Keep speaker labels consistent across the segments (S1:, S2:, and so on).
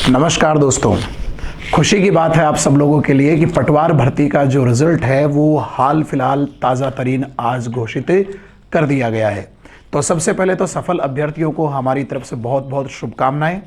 S1: नमस्कार दोस्तों, खुशी की बात है आप सब लोगों के लिए कि पटवार भर्ती का जो रिजल्ट है वो हाल फिलहाल ताज़ा तरीन आज घोषित कर दिया गया है। तो सबसे पहले तो सफल अभ्यर्थियों को हमारी तरफ से बहुत बहुत शुभकामनाएं।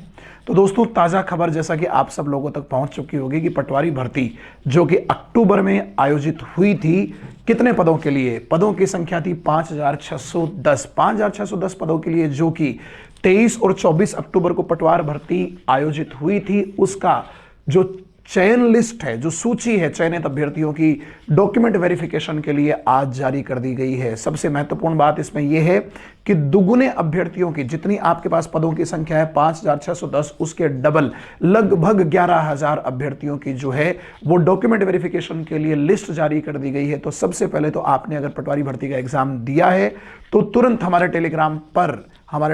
S1: तो दोस्तों, ताज़ा खबर जैसा कि आप सब लोगों तक पहुंच चुकी होगी कि पटवारी भर्ती जो कि अक्टूबर में आयोजित हुई थी, कितने पदों के लिए? पदों की संख्या थी 5,610 पदों के लिए, जो कि 23 और 24 अक्टूबर को पटवार भर्ती आयोजित हुई थी। उसका जो चयन लिस्ट है, जो सूची है चयनित अभ्यर्थियों की, डॉक्यूमेंट वेरिफिकेशन के लिए आज जारी कर दी गई है। सबसे महत्वपूर्ण बात इसमें यह है कि दुगुने अभ्यर्थियों की, जितनी आपके पास पदों की संख्या है 5,610, उसके डबल लगभग 11,000 अभ्यर्थियों की जो है वो डॉक्यूमेंट वेरिफिकेशन के लिए लिस्ट जारी कर दी गई है। तो सबसे पहले तो आपने अगर पटवारी भर्ती का एग्जाम दिया है तो तुरंत हमारे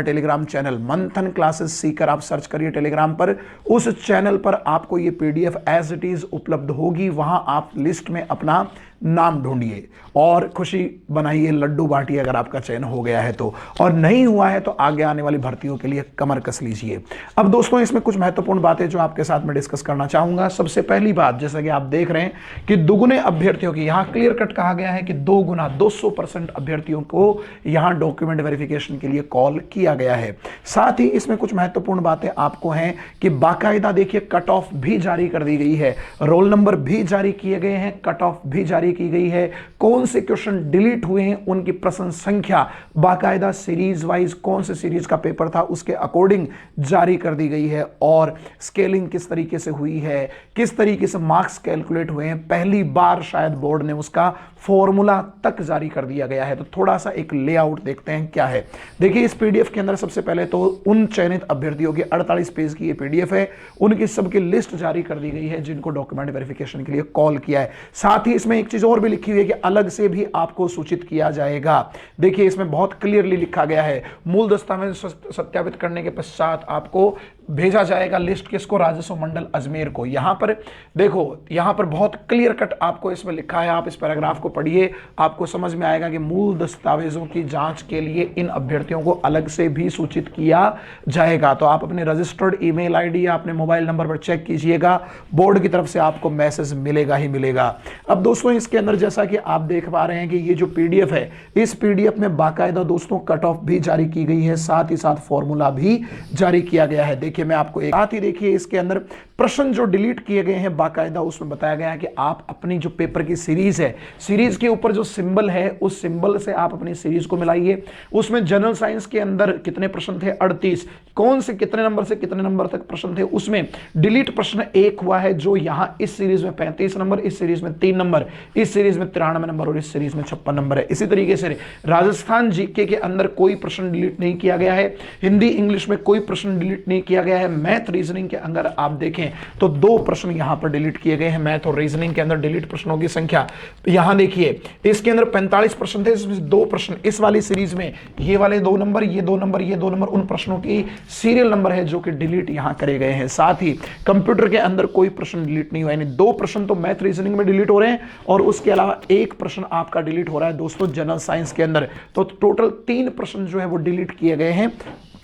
S1: टेलीग्राम चैनल मंथन क्लासेस सीकर आप सर्च करिए टेलीग्राम पर। उस चैनल पर आपको ये पीडीएफ एज इट इज उपलब्ध होगी। वहां आप लिस्ट में अपना नाम ढूंढिए और खुशी बनाइए, लड्डू बांटिए अगर आपका चयन हो गया है तो, और नहीं हुआ है तो आगे आने वाली भर्तियों के लिए कमर कस लीजिए। अब दोस्तों, इसमें कुछ महत्वपूर्ण बातें जो आपके साथ में डिस्कस करना चाहूंगा। सबसे पहली बात, जैसा कि आप देख रहे हैं कि दुगुने अभ्यर्थियों की, यहां क्लियर कट कहा गया है कि 2 गुना 200% अभ्यर्थियों को यहां डॉक्यूमेंट वेरिफिकेशन के लिए कॉल किया गया है। साथ ही इसमें कुछ महत्वपूर्ण बातें आपको हैं कि बाकायदा देखिए कट ऑफ भी जारी कर दी गई है, रोल नंबर भी जारी किए गए हैं, कट ऑफ भी जारी की गई है, कौन से क्वेश्चन डिलीट हुए हैं उनकी प्रश्न संख्या बाकायदा सीरीज वाइज, कौन से सीरीज का पेपर था उसके अकॉर्डिंग जारी कर दी गई है, और स्केलिंग किस तरीके से हुई है, किस तरीके से मार्क्स कैलकुलेट हुए हैं, पहली बार शायद बोर्ड ने उसका फॉर्मूला तक जारी कर दिया गया है। तो थोड़ा सा एक लेआउट देखते हैं क्या है। देखिए, इस पीडीएफ के अंदर सबसे पहले तो उन चयनित अभ्यर्थियों की 48 पेज की ये पीडीएफ है, उनकी सबकी लिस्ट जारी कर दी गई है जिनको डॉक्यूमेंट वेरिफिकेशन के लिए कॉल किया है। साथ ही इसमें एक चीज और भी लिखी हुई है कि अलग से भी आपको सूचित किया जाएगा। देखिए, इसमें बहुत क्लियरली लिखा गया है, मूल दस्तावेज सत्यापित करने के पश्चात आपको भेजा जाएगा लिस्ट किसको? राजस्व मंडल अजमेर को। यहां पर देखो, यहां पर बहुत क्लियर कट आपको इसमें लिखा है, आप इस पैराग्राफ को पढ़िए, आपको समझ में आएगा कि मूल दस्तावेजों की जांच के लिए इन अभ्यर्थियों को अलग से भी सूचित किया जाएगा। तो आप अपने रजिस्टर्ड ईमेल आईडी या अपने मोबाइल नंबर पर चेक कीजिएगा, बोर्ड की तरफ से आपको मैसेज मिलेगा ही मिलेगा। अब दोस्तों, इसके अंदर जैसा कि आप देख पा रहे हैं कि ये जो पीडीएफ है, इस पीडीएफ में बाकायदा दोस्तों कट ऑफ भी जारी की गई है, साथ ही साथ फॉर्मूला भी जारी किया गया है। देखिए, मैं आपको एक साथ ही देखिए इसके अंदर प्रश्न जो डिलीट किए गए हैं बाकायदा उसमें बताया गया है कि आप अपनी जो पेपर की सीरीज है, सीरीज के ऊपर जो सिंबल है उस सिंबल से आप अपनी सीरीज को मिलाइए। उसमें जनरल साइंस के अंदर कितने प्रश्न थे? 38। कौन से कितने नंबर से कितने नंबर तक प्रश्न थे? उसमें डिलीट प्रश्न 1 हुआ है, जो यहां इस सीरीज में 35 नंबर, इस सीरीज में 3 नंबर, इस सीरीज में 93 नंबर और इस सीरीज में 56 नंबर है। इसी तरीके से राजस्थान जीके के अंदर कोई प्रश्न डिलीट नहीं किया गया है, हिंदी इंग्लिश में कोई प्रश्न डिलीट नहीं किया गया है। मैथ रीजनिंग के अंदर आप देखें तो 2 प्रश्न यहां पर डिलीट किए गए हैं। मैथ और रीजनिंग के अंदर डिलीट प्रश्नों की संख्या यहां देखिए, इसके अंदर 45 प्रश्न थे, इसमें 2 प्रश्न इस वाली सीरीज में, ये वाले 2 नंबर, ये 2 नंबर, ये 2 नंबर उन प्रश्नों की सीरियल नंबर है जो कि डिलीट यहां करे गए हैं। साथ ही कंप्यूटर के अंदर कोई प्रश्न डिलीट नहीं हुआ, यानी 2 प्रश्न तो मैथ रीजनिंग में डिलीट हो रहे हैं और उसके अलावा 1 प्रश्न आपका डिलीट हो रहा है दोस्तों जनरल साइंस के अंदर। तो टोटल 3 प्रश्न जो है वो डिलीट किए गए हैं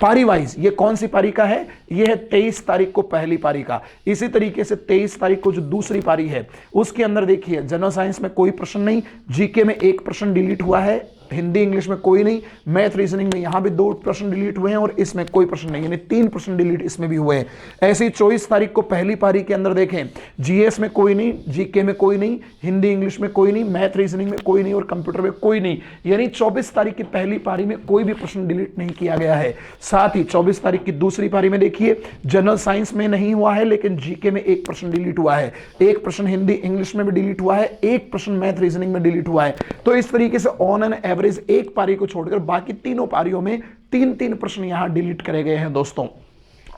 S1: पारी वाइज। ये कौन सी पारी का है? ये है 23 तारीख को पहली पारी का। इसी तरीके से 23 तारीख को जो दूसरी पारी है उसके अंदर देखिए जनरल साइंस में कोई प्रश्न नहीं, जीके में 1 प्रश्न डिलीट हुआ है, हिंदी इंग्लिश में कोई नहीं, मैथ रीजनिंग में यहां भी 2 प्रश्न डिलीट हुए हैं और इसमें कोई प्रश्न नहीं, यानी 3 प्रश्न डिलीट इसमें भी हुए हैं। ऐसे ही 24 तारीख को पहली पारी के अंदर देखें, जीएस में कोई नहीं, जीके में कोई नहीं, हिंदी इंग्लिश में कोई नहीं, मैथ रीजनिंग में कोई नहीं और कंप्यूटर में कोई नहीं, यानी 24 तारीख की पहली पारी में कोई भी प्रश्न डिलीट नहीं किया गया है। साथ ही 24 तारीख की दूसरी पारी में देखिए, जनरल साइंस में नहीं हुआ है लेकिन जीके में 1 प्रश्न डिलीट हुआ है, 1 प्रश्न हिंदी इंग्लिश में भी डिलीट हुआ है, 1 प्रश्न मैथ रीजनिंग में डिलीट हुआ है। तो इस तरीके से ऑन एन एवरेज एक पारी को छोड़कर बाकी तीनों पारियों में 3-3 प्रश्न यहां डिलीट करे गए हैं दोस्तों।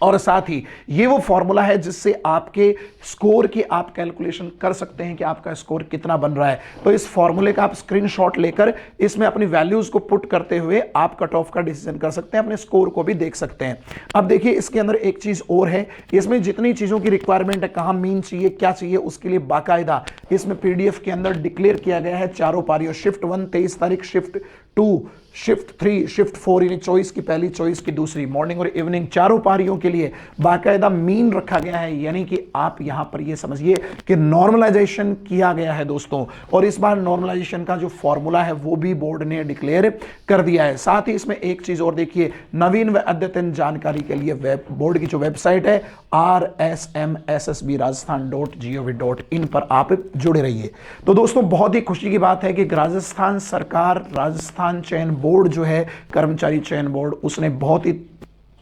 S1: और साथ ही ये वो फॉर्मूला है जिससे आपके स्कोर की आप कैलकुलेशन कर सकते हैं कि आपका स्कोर कितना बन रहा है। तो इस फॉर्मूले का आप स्क्रीनशॉट लेकर इसमें अपनी वैल्यूज को पुट करते हुए आप कट ऑफ का डिसीजन कर सकते हैं, अपने स्कोर को भी देख सकते हैं। अब देखिए, इसके अंदर एक चीज और है, इसमें जितनी चीजों की रिक्वायरमेंट है, कहां मीन चाहिए, क्या चाहिए, उसके लिए बाकायदा इसमें पीडीएफ के अंदर डिक्लेयर किया गया है चारों पारियों, शिफ्ट 1 23 तारीख, शिफ्ट 2, शिफ्ट 3, शिफ्ट 4 यानी चॉइस की पहली, चॉइस की दूसरी, मॉर्निंग और इवनिंग चारों पारियों के लिए बाकायदा मीन रखा गया है। यानी कि आप यहां पर यह समझिए कि नॉर्मलाइजेशन किया गया है दोस्तों, और इस बार नॉर्मलाइजेशन का जो फॉर्मूला है वो भी बोर्ड ने डिक्लेयर कर दिया है। साथ ही इसमें एक चीज और देखिए, नवीन व अद्यतन जानकारी के लिए बोर्ड की जो वेबसाइट है rsmssbrajasthan.gov.in पर आप जुड़े रहिए। तो दोस्तों बहुत ही खुशी की बात है कि राजस्थान सरकार, राजस्थान चयन बोर्ड जो है, कर्मचारी चयन बोर्ड, उसने बहुत ही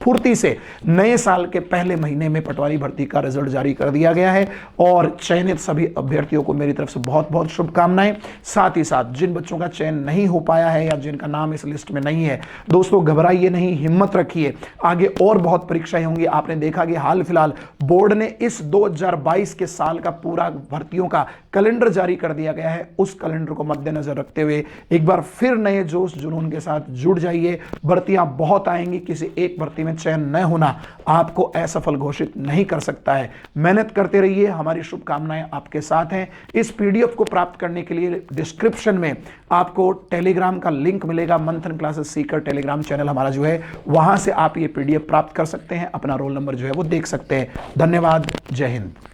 S1: फुर्ती से नए साल के पहले महीने में पटवारी भर्ती का रिजल्ट जारी कर दिया गया है। और चयनित सभी अभ्यर्थियों को मेरी तरफ से बहुत बहुत शुभकामनाएं। साथ ही साथ जिन बच्चों का चयन नहीं हो पाया है या जिनका नाम इस लिस्ट में नहीं है, दोस्तों घबराइए नहीं, हिम्मत रखिए, आगे और बहुत परीक्षाएं होंगी। आपने देखा कि हाल फिलहाल बोर्ड ने इस 2022 के साल का पूरा भर्तियों का कैलेंडर जारी कर दिया गया है। उस कैलेंडर को मद्देनजर रखते हुए एक बार फिर नए जोश जुनून के साथ जुड़ जाइए। भर्तियां बहुत आएंगी, किसी एक भर्ती में चयन न होना आपको असफल घोषित नहीं कर सकता है। मेहनत करते रहिए, हमारी शुभकामनाएं आपके साथ हैं। इस पीडीएफ को प्राप्त करने के लिए डिस्क्रिप्शन में आपको टेलीग्राम का लिंक मिलेगा। मंथन क्लासेस सीकर टेलीग्राम चैनल हमारा जो है, वहां से आप ये पीडीएफ प्राप्त कर सकते हैं, अपना रोल नंबर जो है वो देख सकते हैं। धन्यवाद, जय हिंद।